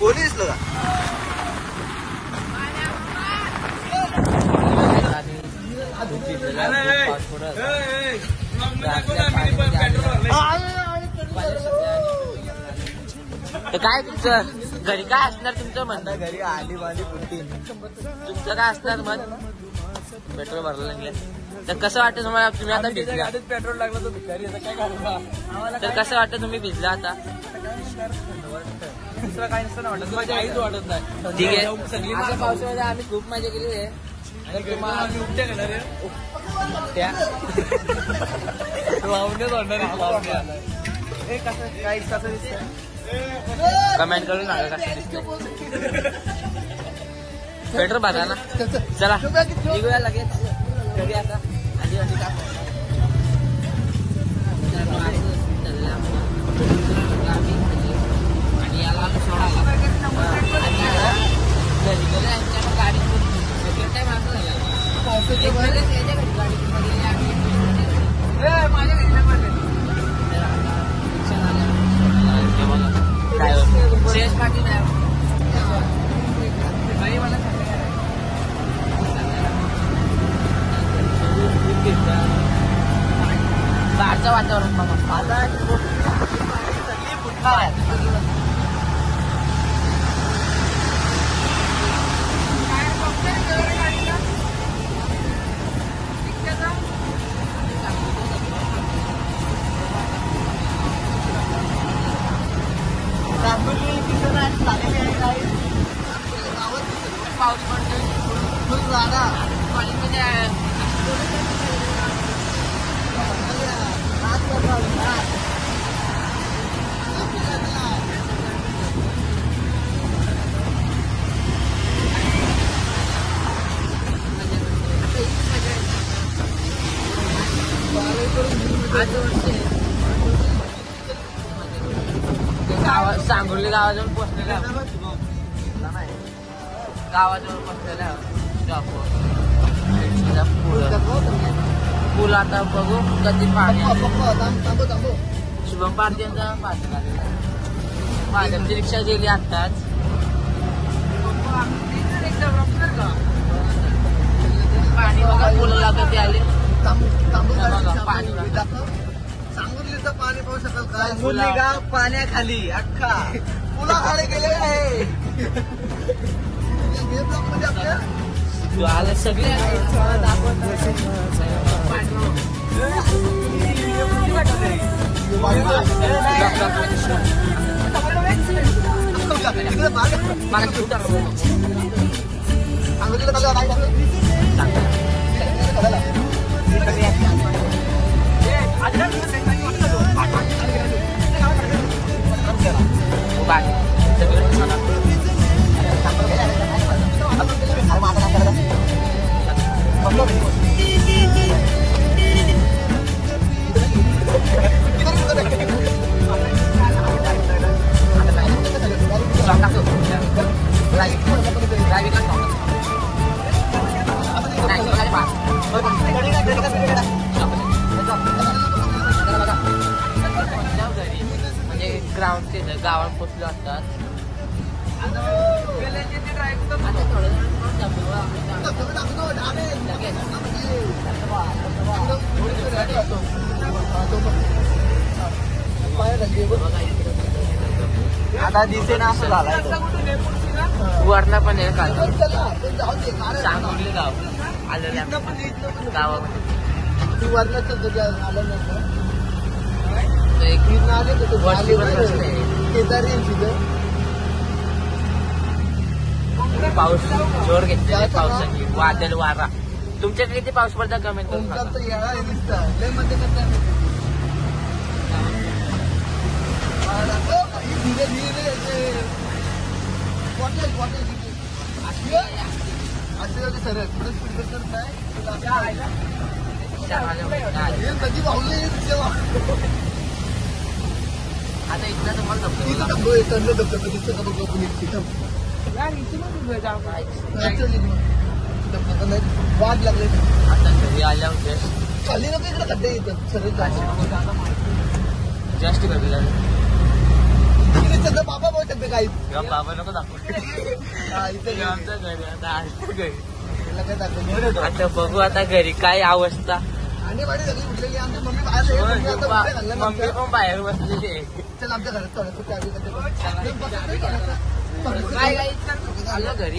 Police लोक काय तुमचं घरी काय असणार तुमचं म्हणणं? घरी आली बाली पुट्टी तुमचं काय असणार मग? पेट्रोल भरायला लागले तर कसं वाटतं तुम्हाला? तुम्ही आता भिजला पेट्रोल लागलं तर भिकारी काय घालू तर कसं वाटतं तुम्ही भिजला आता? दुसरं काही नसतं वाटत माझ्या आईच वाटत नाही. ठीक आहे. आता पावसामध्ये आम्ही खूप मजा केली आहे. उपट्या घेणार कसं दिसतंय कमेंट करून सांगा कसं दिसतंय. पेट्रोल भरा ना. चला निघूया लगेच घरी आता. आधी आधी का आणि याला सोडायला घरी गेले गाडी सेकंड टाइम असं झालं. माझ्या घरी शेष पाटील नाही मला बाहेरचं वातावरण बाबा माझा पाऊस पडतो कॉलेजमध्ये सांगोली गावाजवळ पोचलेला गावाजवळ पोचलेला पूल आता बघू कधी पाणी. शुभम पार्टींचा माझ्याची रिक्षा गेली आत्ताच. पाणी बघा पुलाला कधी आले पाणी सांगलीचं पाणी पाहू शकाल का? सांगली गाव पाण्याखाली अख्खा पुलाखाली गेले आहे. आलं सगळे म्हणजे ग्राउंड ते गावात पोचलो असतात. आता दिसे ना असं झालाय वरला पण आहे का सांगली गाव आलेल्या गावामध्ये पाऊस जोर घेतलेला पावसाची वादळ वारा. तुमच्याकडे किती पाऊस पडता कमेंट करून आता इथला तुम्हाला वाद लागले आता घरी आल्यावर खाली नको इकडे खड्डे येतात सरळ जास्त घडलं इथे काही बाबा नको दाखवू. इथे आमचं घरी आता आहे घरी. तुला काय दाखवलं आता बघू आता घरी काय अवस्था. आणि वाडी सगळी उठलेली आमची मम्मी बाहेर आहे. मम्मी आता उठल्या घालल्या मम्मी आमच्या. पण बाहेर बसलेली आहे. चल आमच्या घरात चला, तू चावी काय काय आलं घरी.